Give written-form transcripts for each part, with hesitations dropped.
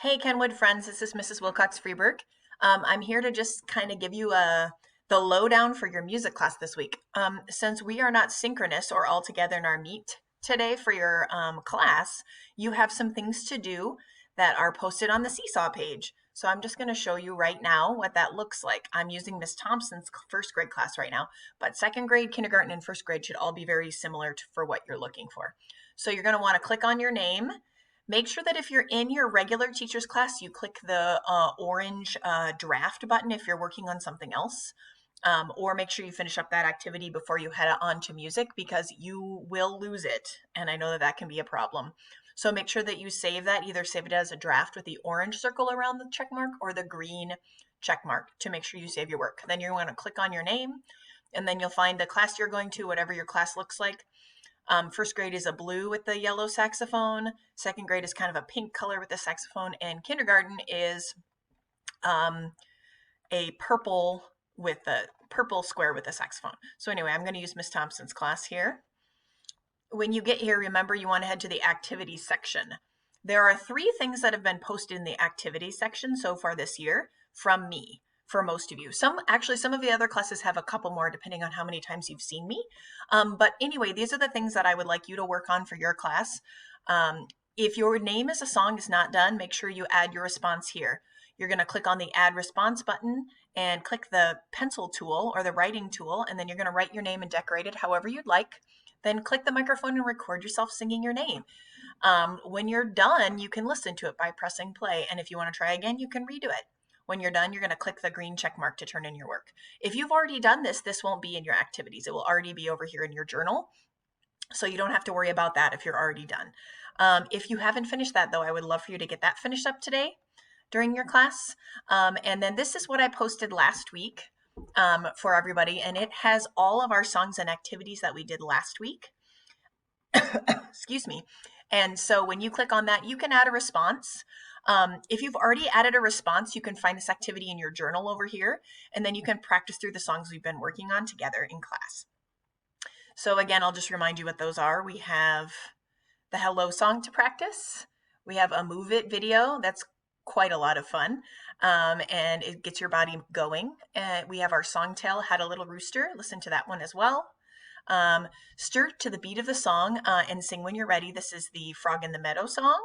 Hey, Kenwood friends, this is Mrs. Wilcox Freeberg. I'm here to just kind of give you the lowdown for your music class this week. Since we are not synchronous or all together in our meet today for your class, you have some things to do that are posted on the SeeSaw page. So I'm just going to show you right now what that looks like. I'm using Miss Thompson's first grade class right now, but second grade, kindergarten, and first grade should all be very similar for what you're looking for. So you're going to want to click on your name. Make sure that if you're in your regular teacher's class, you click the orange draft button if you're working on something else. Or make sure you finish up that activity before you head on to music because you will lose it. And I know that that can be a problem. So make sure that you save that, either save it as a draft with the orange circle around the check mark or the green check mark to make sure you save your work. Then you're going to click on your name and then you'll find the class you're going to, whatever your class looks like. First grade is a blue with the yellow saxophone. Second grade is kind of a pink color with the saxophone. And kindergarten is a purple with the purple square with the saxophone. So anyway, I'm going to use Miss Thompson's class here. When you get here, remember you want to head to the activities section. There are 3 things that have been posted in the activities section so far this year from me for most of you. Some of the other classes have a couple more depending on how many times you've seen me. But anyway, these are the things that I would like you to work on for your class. If your name is a song is not done, make sure you add your response here. You're going to click on the add response button and click the pencil tool or the writing tool, and then you're going to write your name and decorate it however you'd like. Then click the microphone and record yourself singing your name. When you're done, you can listen to it by pressing play. And if you want to try again, you can redo it. When you're done, you're going to click the green check mark to turn in your work. If you've already done this, this won't be in your activities. It will already be over here in your journal. So you don't have to worry about that if you're already done. If you haven't finished that, though, I would love for you to get that finished up today during your class. And then this is what I posted last week for everybody. And it has all of our songs and activities that we did last week. Excuse me. And so when you click on that, you can add a response. If you've already added a response, you can find this activity in your journal over here, and then you can practice through the songs we've been working on together in class. So again, I'll just remind you what those are. We have the hello song to practice. We have a move it video. That's quite a lot of fun. And it gets your body going. And we have our song tell, Had a Little Rooster. Listen to that one as well. Stir to the beat of the song and sing when you're ready. This is the Frog in the Meadow song.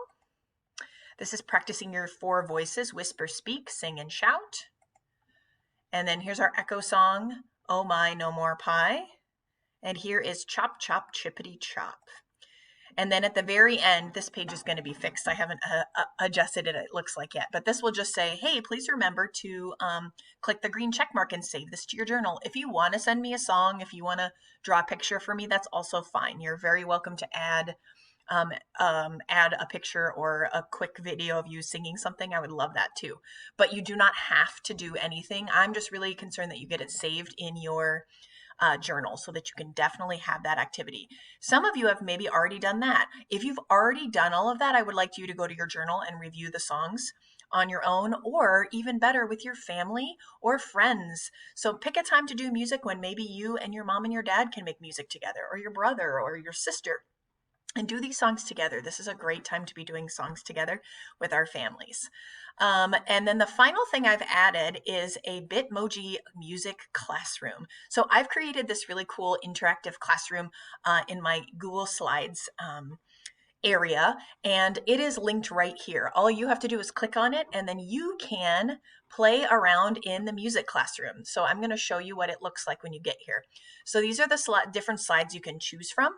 This is practicing your 4 voices, whisper, speak, sing, and shout. And then here's our echo song, Oh My, No More Pie. And here is Chop, Chop, Chippity, Chop. And then at the very end, this page is going to be fixed. I haven't adjusted it looks like yet, but this will just say, hey, please remember to click the green check mark and save this to your journal. If you want to send me a song, if you want to draw a picture for me, that's also fine. You're very welcome to add a picture or a quick video of you singing something. I would love that too. But you do not have to do anything. I'm just really concerned that you get it saved in your journal so that you can definitely have that activity. Some of you have maybe already done that. If you've already done all of that, I would like you to go to your journal and review the songs on your own, or even better with your family or friends. So pick a time to do music when maybe you and your mom and your dad can make music together, or your brother or your sister, and do these songs together. This is a great time to be doing songs together with our families. And then the final thing I've added is a Bitmoji music classroom. So I've created this really cool interactive classroom in my Google Slides area, and it is linked right here. All you have to do is click on it, and then you can play around in the music classroom. So I'm going to show you what it looks like when you get here. So these are the different slides you can choose from.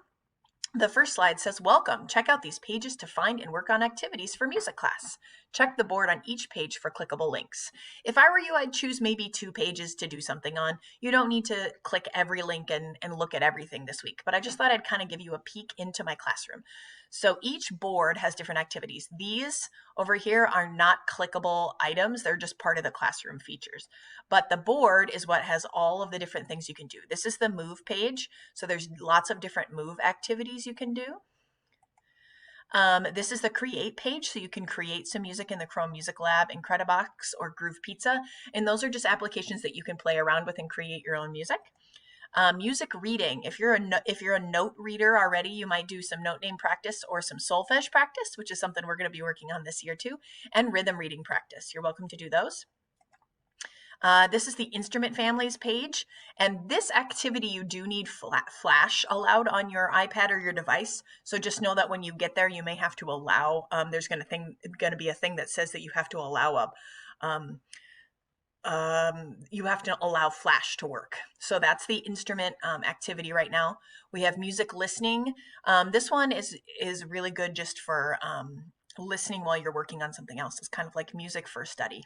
The first slide says, welcome. Check out these pages to find and work on activities for music class. Check the board on each page for clickable links. If I were you, I'd choose maybe 2 pages to do something on. You don't need to click every link and look at everything this week, but I just thought I'd kind of give you a peek into my classroom. So each board has different activities. These over here are not clickable items. They're just part of the classroom features. But the board is what has all of the different things you can do. This is the move page. So there's lots of different move activities you can do. This is the create page, so you can create some music in the Chrome Music Lab, Incredibox, or Groove Pizza. And those are just applications that you can play around with and create your own music. Music reading. If you're a note reader already, you might do some note name practice or some solfege practice, which is something we're going to be working on this year too, and rhythm reading practice. You're welcome to do those. This is the instrument families page, and this activity you do need flash allowed on your iPad or your device. So just know that when you get there, you may have to allow. There's going to be a thing that says that you have to allow um, you have to allow flash to work. So that's the instrument activity right now. We have music listening. This one is really good just for listening while you're working on something else. It's kind of like music for study.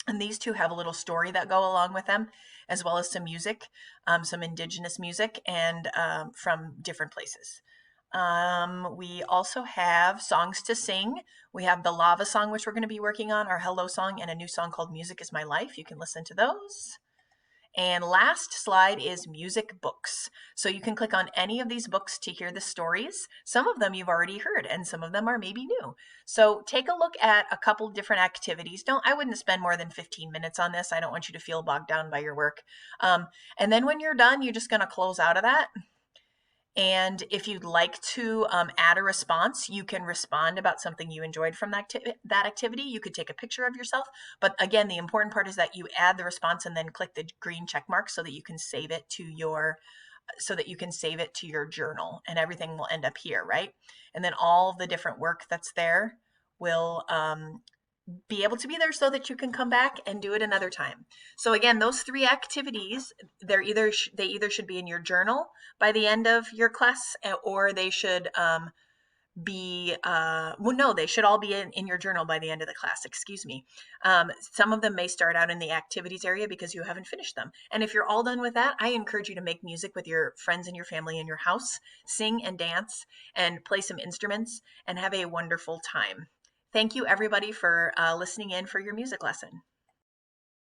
And these two have a little story that go along with them, as well as some music, some indigenous music, and from different places. We also have songs to sing. We have the lava song, which we're going to be working on, our hello song, and a new song called Music is My Life. You can listen to those. And last slide is music books. So you can click on any of these books to hear the stories. Some of them you've already heard, and some of them are maybe new. So take a look at a couple different activities. I wouldn't spend more than 15 minutes on this. I don't want you to feel bogged down by your work. And then when you're done, you're just going to close out of that. And if you'd like to add a response, you can respond about something you enjoyed from that activity. You could take a picture of yourself. But again, the important part is that you add the response and then click the green check mark so that you can save it to your journal, and everything will end up here, right? And then all the different work that's there will be able to be there so that you can come back and do it another time. So again, those three activities, they either should be in your journal by the end of your class, or they should they should all be in your journal by the end of the class, excuse me. Some of them may start out in the activities area because you haven't finished them. And if you're all done with that, I encourage you to make music with your friends and your family in your house, sing and dance and play some instruments, and have a wonderful time. Thank you everybody for listening in for your music lesson.